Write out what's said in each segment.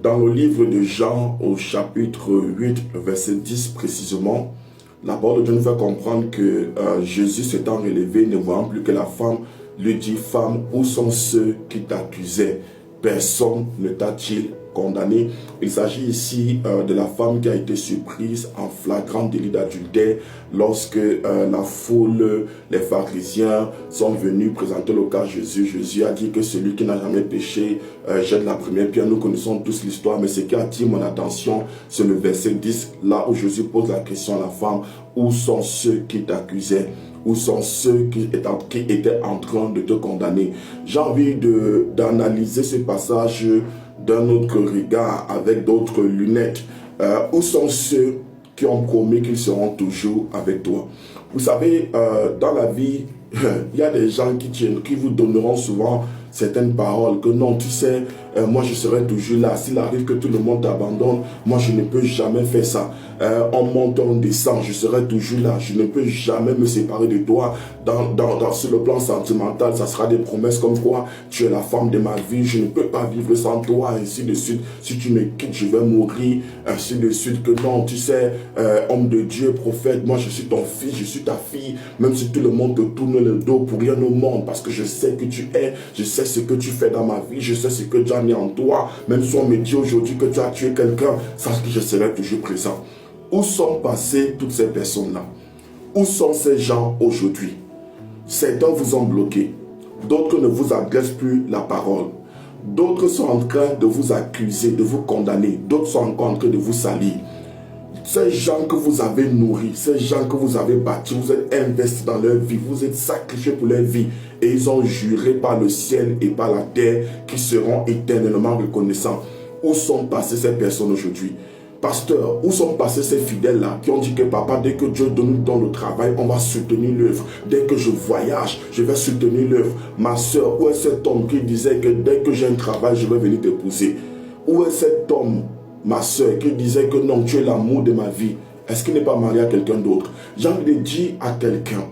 Dans le livre de Jean, au chapitre 8, verset 10 précisément, la parole de Dieu nous fait comprendre que Jésus s'étant relevé, ne voyant plus que la femme, lui dit: Femme, où sont ceux qui t'accusaient? Personne ne t'a-t-il condamné? Il s'agit ici de la femme qui a été surprise en flagrant délit d'adultère lorsque la foule, les pharisiens sont venus présenter le cas à Jésus. Jésus a dit que celui qui n'a jamais péché jette la première pierre. Nous connaissons tous l'histoire, mais ce qui attire mon attention, c'est le verset 10, là où Jésus pose la question à la femme: où sont ceux qui t'accusaient? Où sont ceux qui étaient en train de te condamner? J'ai envie d'analyser ce passage d'un autre regard, avec d'autres lunettes. Où sont ceux qui ont promis qu'ils seront toujours avec toi? Vous savez, dans la vie, il y a des gens qui vous donneront souvent certaines paroles, que non, tu sais, moi je serai toujours là. S'il arrive que tout le monde t'abandonne, moi je ne peux jamais faire ça. On monte, on descend, je serai toujours là. Je ne peux jamais me séparer de toi. Sur le plan sentimental, ça sera des promesses comme quoi tu es la femme de ma vie, je ne peux pas vivre sans toi, ainsi de suite. Si tu me quittes, je vais mourir, ainsi de suite. Que non, tu sais, homme de Dieu, prophète, moi je suis ton fils, je suis ta fille, même si tout le monde te tourne le dos, pour rien au monde, parce que je sais que tu es, je sais ce que tu fais dans ma vie, je sais ce que Dieu a mis en toi. Même si on me dit aujourd'hui que tu as tué quelqu'un, sache que je serai toujours présent. Où sont passées toutes ces personnes-là? Où sont ces gens aujourd'hui? Certains vous ont bloqué, d'autres ne vous adressent plus la parole, d'autres sont en train de vous accuser, de vous condamner, d'autres sont encore en train de vous salir. Ces gens que vous avez nourris, ces gens que vous avez bâtis, vous êtes investis dans leur vie, vous êtes sacrifiés pour leur vie, et ils ont juré par le ciel et par la terre qu'ils seront éternellement reconnaissants. Où sont passées ces personnes aujourd'hui? Pasteur, où sont passés ces fidèles-là qui ont dit que papa, dès que Dieu nous donne le travail, on va soutenir l'œuvre. Dès que je voyage, je vais soutenir l'œuvre. Ma soeur, où est cet homme qui disait que dès que j'ai un travail, je vais venir t'épouser? Où est cet homme, ma soeur, qui disait que non, tu es l'amour de ma vie? Est-ce qu'il n'est pas marié à quelqu'un d'autre? J'ai envie de dire à quelqu'un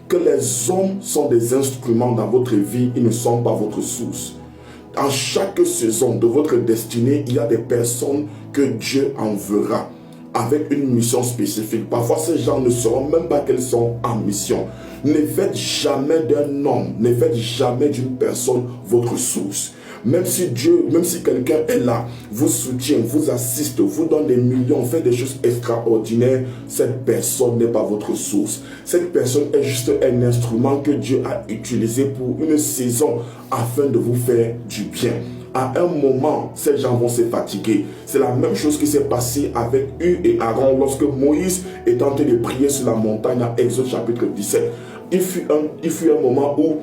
que les hommes sont des instruments dans votre vie, ils ne sont pas votre source. En chaque saison de votre destinée, il y a des personnes que Dieu enverra avec une mission spécifique. Parfois, ces gens ne sauront même pas qu'elles sont en mission. Ne faites jamais d'un homme, ne faites jamais d'une personne votre source. Même si quelqu'un est là, vous soutient, vous assiste, vous donne des millions, fait des choses extraordinaires, cette personne n'est pas votre source. Cette personne est juste un instrument que Dieu a utilisé pour une saison afin de vous faire du bien. À un moment, ces gens vont se fatiguer. C'est la même chose qui s'est passé avec Hur et Aaron lorsque Moïse est en train de prier sur la montagne à Exode chapitre 17. Il fut un moment où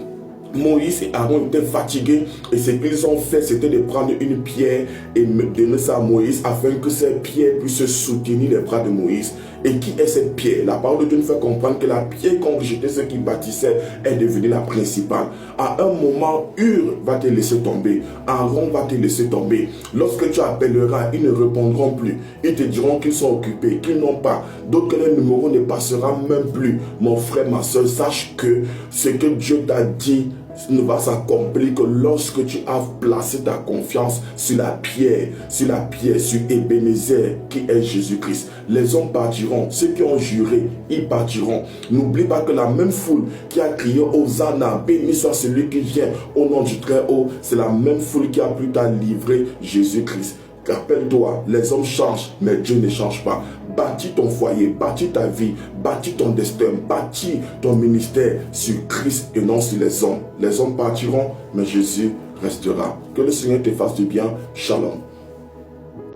Moïse et Aaron étaient fatigués et ce qu'ils ont fait, c'était de prendre une pierre et donner ça à Moïse afin que cette pierre puisse soutenir les bras de Moïse. Et qui est cette pierre? La parole de Dieu nous fait comprendre que la pierre qu'on rejetait, ceux qui bâtissaient, est devenue la principale. À un moment, Hur va te laisser tomber, Aaron va te laisser tomber. Lorsque tu appelleras, ils ne répondront plus. Ils te diront qu'ils sont occupés, qu'ils n'ont pas. D'autres que le numéro ne passera même plus. Mon frère, ma soeur, sache que ce que Dieu t'a dit ne va s'accomplir que lorsque tu as placé ta confiance sur la pierre, sur Ebenezer qui est Jésus-Christ. Les hommes partiront, ceux qui ont juré, ils partiront. N'oublie pas que la même foule qui a crié Hosanna, béni soit celui qui vient au nom du Très-Haut, c'est la même foule qui a plus tard livré Jésus-Christ. Rappelle-toi, les hommes changent, mais Dieu ne change pas. Bâtis ton foyer, bâtis ta vie, bâtis ton destin, bâtis ton ministère sur Christ et non sur les hommes. Les hommes partiront, mais Jésus restera. Que le Seigneur te fasse du bien. Shalom.